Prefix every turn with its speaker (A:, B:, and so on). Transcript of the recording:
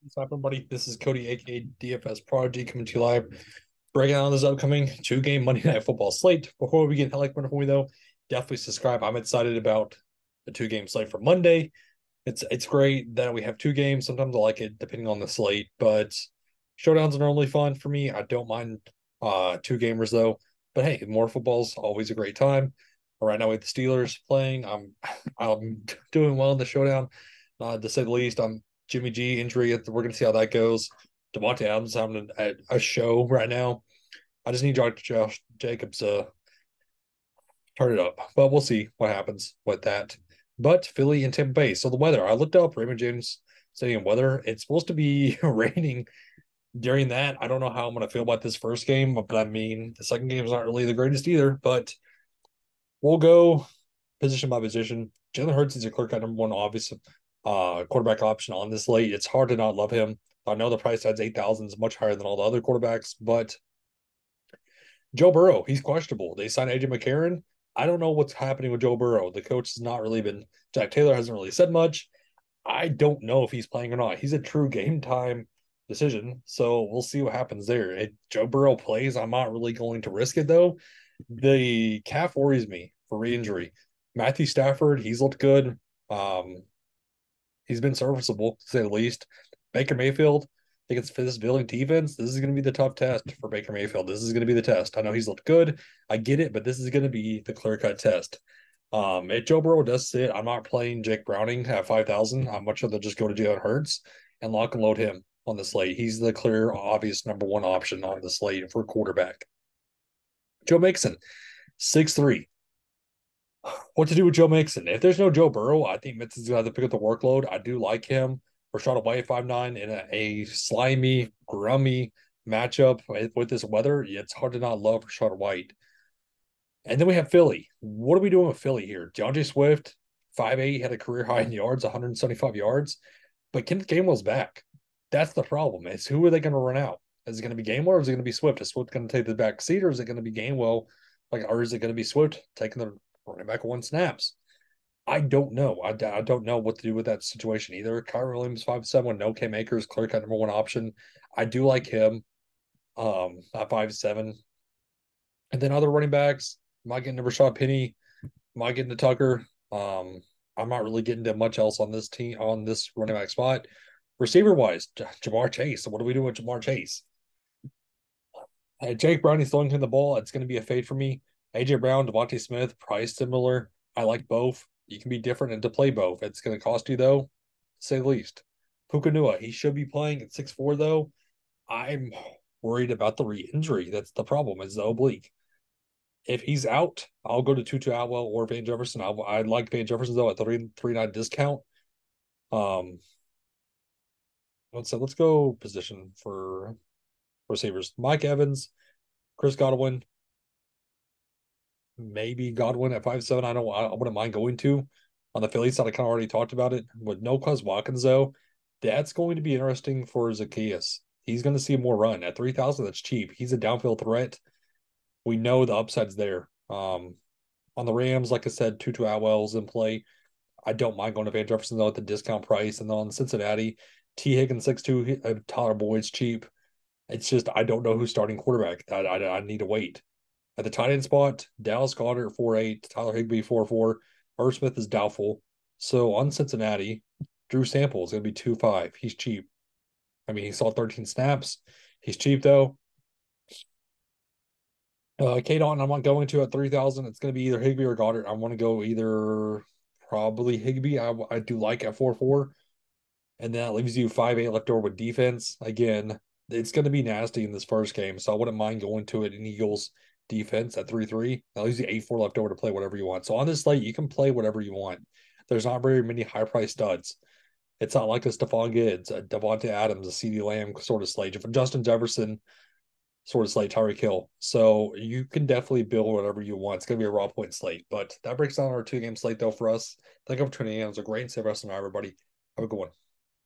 A: What's up, everybody? This is Cody, aka DFS Prodigy, coming to you live, breaking down this upcoming two-game Monday Night Football slate. Before we get like before we though, definitely subscribe. I'm excited about the two-game slate for Monday. It's great that we have two games. Sometimes I like it depending on the slate, but showdowns are normally fun for me. I don't mind two gamers though. But hey, more football's always a great time. Right now we have the Steelers playing. I'm doing well in the showdown, to say the least. I'm Jimmy G injury. We're gonna see how that goes. Devontae Adams having a show right now. I just need Josh Jacobs to turn it up, but we'll see what happens with that. But Philly and Tampa Bay. So the weather, I looked up Raymond James Stadium weather. It's supposed to be raining during that. I don't know how I'm going to feel about this first game, but I mean, the second game is not really the greatest either. But we'll go position by position. Jalen Hurts is a clear cut number one obvious quarterback option on this late. It's hard to not love him. I know the price tag's 8,000 is much higher than all the other quarterbacks, but Joe Burrow, he's questionable. They signed AJ McCarron. I don't know what's happening with Joe Burrow. The coach has not really been. Jack Taylor hasn't really said much. I don't know if he's playing or not. He's a true game time decision, so we'll see what happens there. If Joe Burrow plays, I'm not really going to risk it though. The calf worries me for re-injury. Matthew Stafford, he's looked good. Um, he's been serviceable to say the least. Baker Mayfield against this Philly defense, this is going to be the tough test for Baker Mayfield. This is going to be the test. I know he's looked good. I get it, but this is going to be the clear cut test. If Joe Burrow does sit, I'm not playing Jake Browning at 5,000. I'm much rather just go to Jalen Hurts and lock and load him on the slate. He's the clear, obvious number one option on the slate for quarterback. Joe Mixon, 6'3". What to do with Joe Mixon? If there's no Joe Burrow, I think Mixon's going to have to pick up the workload. I do like him. Rashad White 5'9" in a slimy, grummy matchup with this weather. It's hard to not love Rashad White. And then we have Philly. What are we doing with Philly here? DeAndre Swift, 5'8", had a career high in yards, 175 yards. But Kenneth Gainwell's back. That's the problem. Is who are they going to run out? Is it going to be Gainwell or is it going to be Swift? Is Swift going to take the back seat or is it going to be Gainwell? Or is it going to be Swift taking the running back one snaps? I don't know. I don't know what to do with that situation either. Kyron Williams, 5'7", no Cam Akers, clear cut number one option. I do like him at 5'7". And then other running backs, might get into Rashad Penny, might get into Tucker. I'm not really getting to much else on this team on this running back spot. Receiver wise, Jamar Chase. So what do we do with Jamar Chase? Jake Brown is throwing him the ball. It's going to be a fade for me. AJ Brown, Devontae Smith, price similar. I like both. You can be different and to play both. It's going to cost you though, to say the least. Puka Nua, he should be playing at 6'4" though. I'm worried about the re-injury. That's the problem. Is the oblique. If he's out, I'll go to Tutu Atwell or Van Jefferson. I like Van Jefferson though at 3.39 discount. Um, let's go position for receivers. Mike Evans, Chris Godwin, maybe Godwin at 5'7". I wouldn't mind going to. On the Philly side, I kind of already talked about it. With no Quez Watkins though, that's going to be interesting for Zacchaeus. He's going to see more run at 3,000. That's cheap. He's a downfield threat. We know the upside's there. On the Rams, like I said, Tutu Atwell's in play. I don't mind going to Van Jefferson though at the discount price. And then on Cincinnati, T. Higgins 6'2", Tyler Boyd's cheap. It's just I don't know who's starting quarterback. I need to wait. At the tight end spot, Dallas Goedert 4'8", Tyler Higbee 4'4", Irv Smith is doubtful. So on Cincinnati, Drew Sample is going to be 2.5. He's cheap. I mean, he saw 13 snaps. He's cheap though. Kate on, I'm not going to at 3,000. It's going to be either Higbee or Goddard. I want to go either probably Higbee. I do like at 4.4. And that leaves you 5.8 left over with defense. Again, it's going to be nasty in this first game. So I wouldn't mind going to it in Eagles defense at 3.3. That leaves you 8.4 left over to play whatever you want. So on this slate, you can play whatever you want. There's not very many high price studs. It's not like a Stephon Diggs, a Devontae Adams, a CeeDee Lamb sort of slate. Justin Jefferson sort of slate, Tyreek Hill. So you can definitely build whatever you want. It's going to be a raw point slate. But that breaks down our two-game slate, though, for us. Thank you for tuning in. It was a great and safe rest of the night, everybody. Have a good one.